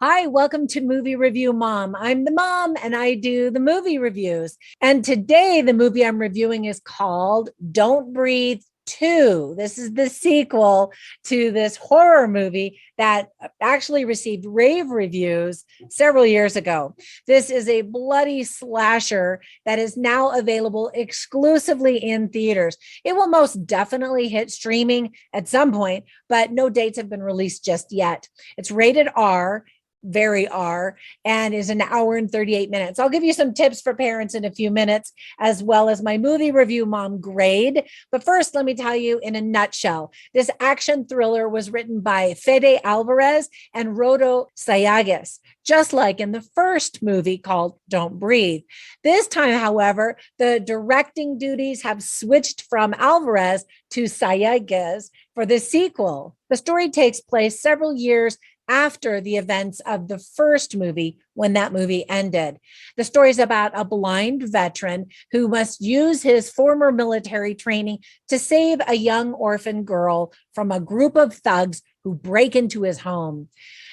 Hi, welcome to Movie Review Mom. I'm the mom and I do the movie reviews. And today, the movie I'm reviewing is called Don't Breathe 2. This is the sequel to this horror movie that actually received rave reviews several years ago. This is a bloody slasher that is now available exclusively in theaters. It will most definitely hit streaming at some point, but no dates have been released just yet. It's rated R, very R, and is an hour and 38 minutes. I'll give you some tips for parents in a few minutes, as well as my movie review mom grade. But first, let me tell you in a nutshell, this action thriller was written by Fede Alvarez and Rodo Sayagues, just like in the first movie called Don't Breathe. This time, however, the directing duties have switched from Alvarez to Sayagues for the sequel. The story takes place several years after the events of the first movie, when that movie ended. The story is about a blind veteran who must use his former military training to save a young orphan girl from a group of thugs who break into his home.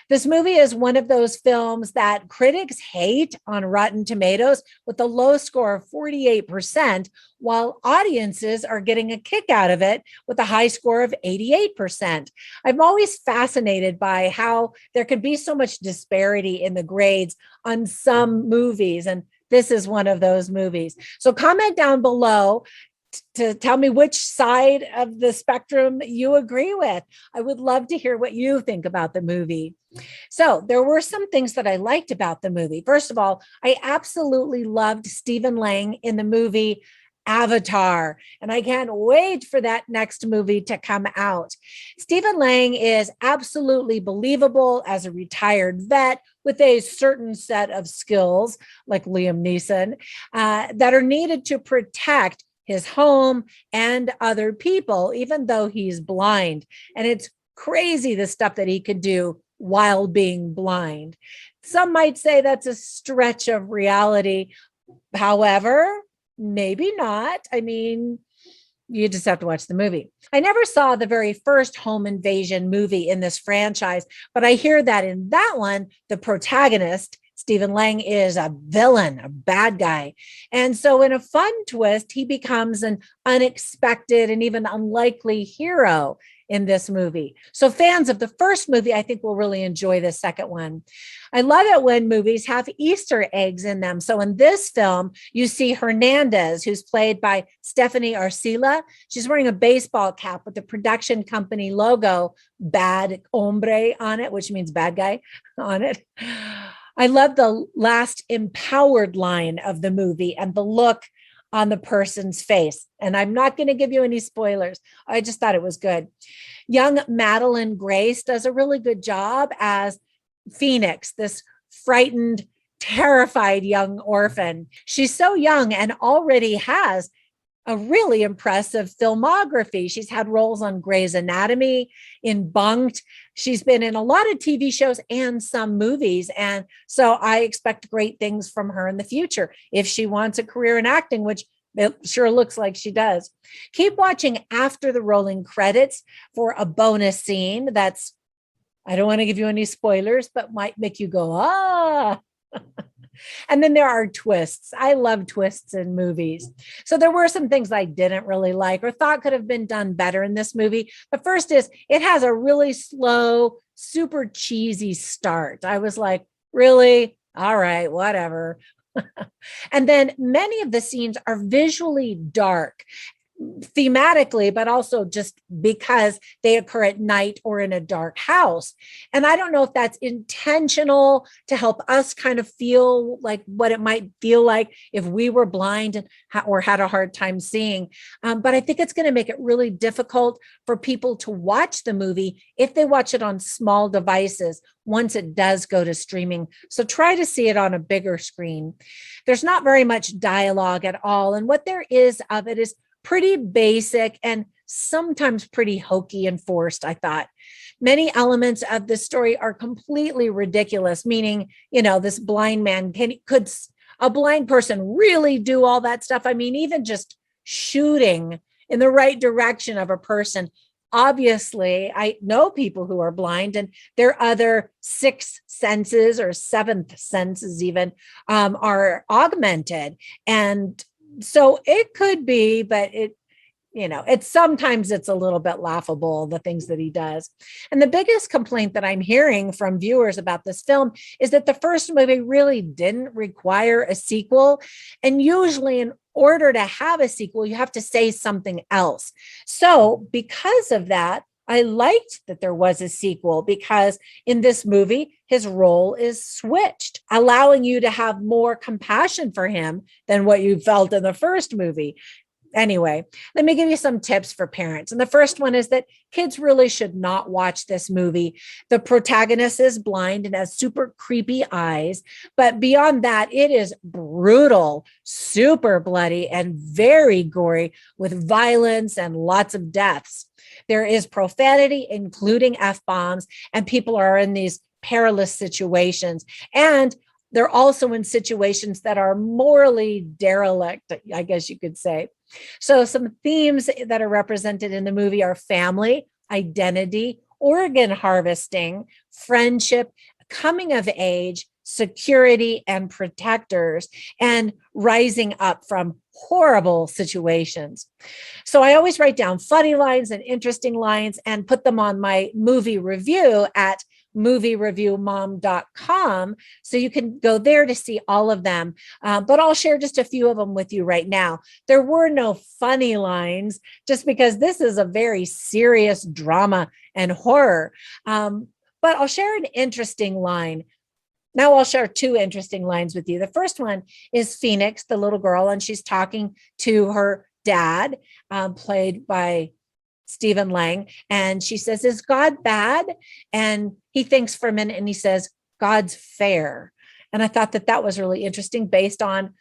This movie is one of those films that critics hate on Rotten Tomatoes with a low score of 48%, while audiences are getting a kick out of it with a high score of 88%. I'm always fascinated by how there could be so much disparity in the grades on some movies, and this is one of those movies. So comment down below to tell me which side of the spectrum you agree with. I would love to hear what you think about the movie. So there were some things that I liked about the movie. First of all, I absolutely loved Stephen Lang in the movie Avatar, and I can't wait for that next movie to come out. Stephen Lang is absolutely believable as a retired vet with a certain set of skills, like Liam Neeson, that are needed to protect his home and other people, even though he's blind. And it's crazy the stuff that he could do while being blind. Some might say that's a stretch of reality. However, maybe not. I mean, you just have to watch the movie. I never saw the very first home invasion movie in this franchise, but I hear that in that one, the protagonist, Stephen Lang, is a villain, a bad guy. And so in a fun twist, he becomes an unexpected and even unlikely hero in this movie. So fans of the first movie, I think, will really enjoy the second one. I love it when movies have Easter eggs in them. So in this film, you see Hernandez, who's played by Stephanie Arcila. She's wearing a baseball cap with the production company logo, Bad Hombre, on it, which means bad guy on it. I love the last empowered line of the movie and the look on the person's face. And I'm not going to give you any spoilers. I just thought it was good. Young Madeline Grace does a really good job as Phoenix, this frightened, terrified young orphan. She's so young and already has a really impressive filmography. She's had roles on Grey's Anatomy, in Bunked. She's been in a lot of TV shows and some movies. And so I expect great things from her in the future if she wants a career in acting, which it sure looks like she does. Keep watching after the rolling credits for a bonus scene that's, I don't want to give you any spoilers, but might make you go, ah. And then there are twists. I love twists in movies. So there were some things I didn't really like or thought could have been done better in this movie. The first is it has a really slow, super cheesy start. I was like, really? All right, whatever. And then many of the scenes are visually dark, thematically, but also just because they occur at night or in a dark house. And I don't know if that's intentional to help us kind of feel like what it might feel like if we were blind and or had a hard time seeing. But I think it's going to make it really difficult for people to watch the movie if they watch it on small devices once it does go to streaming. So try to see it on a bigger screen. There's not very much dialogue at all. And what there is of it is pretty basic and sometimes pretty hokey and forced, I thought. Many elements of the story are completely ridiculous, meaning, this blind man could a blind person really do all that stuff? I mean, even just shooting in the right direction of a person obviously I know people who are blind, and their other sixth senses or seventh senses even are augmented. And so it could be, but it's sometimes it's a little bit laughable, the things that he does. And the biggest complaint that I'm hearing from viewers about this film is that the first movie really didn't require a sequel. And usually, in order to have a sequel, you have to say something else. So because of that, I liked that there was a sequel, because in this movie, his role is switched, allowing you to have more compassion for him than what you felt in the first movie. Anyway, let me give you some tips for parents. And the first one is that kids really should not watch this movie. The protagonist is blind and has super creepy eyes. But beyond that, it is brutal, super bloody, and very gory, with violence and lots of deaths. There is profanity, including F-bombs, and people are in these perilous situations. And they're also in situations that are morally derelict, I guess you could say. So some themes that are represented in the movie are family, identity, organ harvesting, friendship, coming of age, security, and protectors, and rising up from horrible situations. So I always write down funny lines and interesting lines and put them on my movie review at moviereviewmom.com. So you can go there to see all of them. But I'll share just a few of them with you right now. There were no funny lines, just because this is a very serious drama and horror. But I'll share an interesting line. Now I'll share two interesting lines with you. The first one is Phoenix, the little girl, and she's talking to her dad, played by Stephen Lang. And she says, "Is God bad?" And he thinks for a minute and he says, "God's fair." And I thought that that was really interesting, based on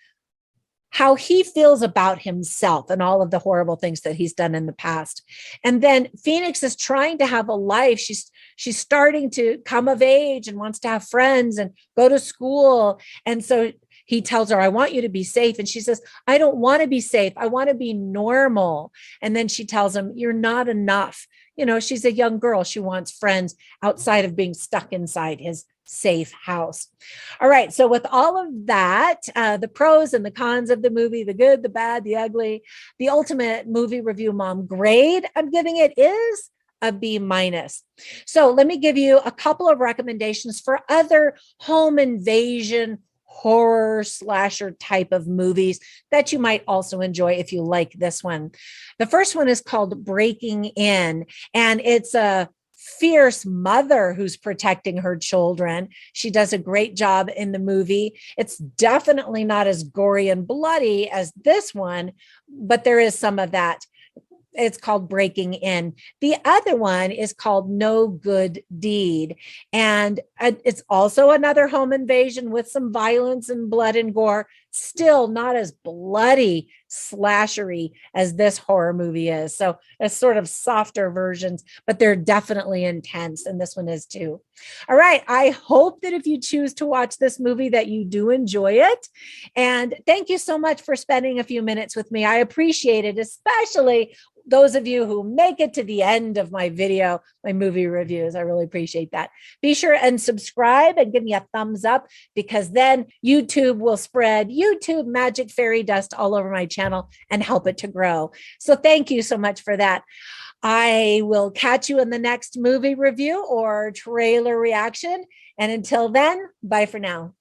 how he feels about himself and all of the horrible things that he's done in the past. And then Phoenix is trying to have a life. She's starting to come of age and wants to have friends and go to school. And so he tells her, "I want you to be safe." And she says, "I don't want to be safe. I want to be normal." And then she tells him, "You're not enough." She's a young girl. She wants friends outside of being stuck inside his safe house. All right. So with all of that, the pros and the cons of the movie, the good, the bad, the ugly, the ultimate movie review mom grade I'm giving it is a B-. So let me give you a couple of recommendations for other home invasion horror slasher type of movies that you might also enjoy if you like this one. The first one is called Breaking In, and it's a fierce mother who's protecting her children. She does a great job in the movie. It's definitely not as gory and bloody as this one, but there is some of that. It's called Breaking In. The other one is called No Good Deed. And it's also another home invasion with some violence and blood and gore. Still not as bloody, slashery as this horror movie is. So it's sort of softer versions, but they're definitely intense. And this one is too. All right. I hope that if you choose to watch this movie that you do enjoy it. And thank you so much for spending a few minutes with me. I appreciate it, especially those of you who make it to the end of my video, my movie reviews. I really appreciate that. Be sure and subscribe and give me a thumbs up, because then YouTube will spread YouTube magic fairy dust all over my channel and help it to grow. So thank you so much for that. I will catch you in the next movie review or trailer reaction. And until then, bye for now.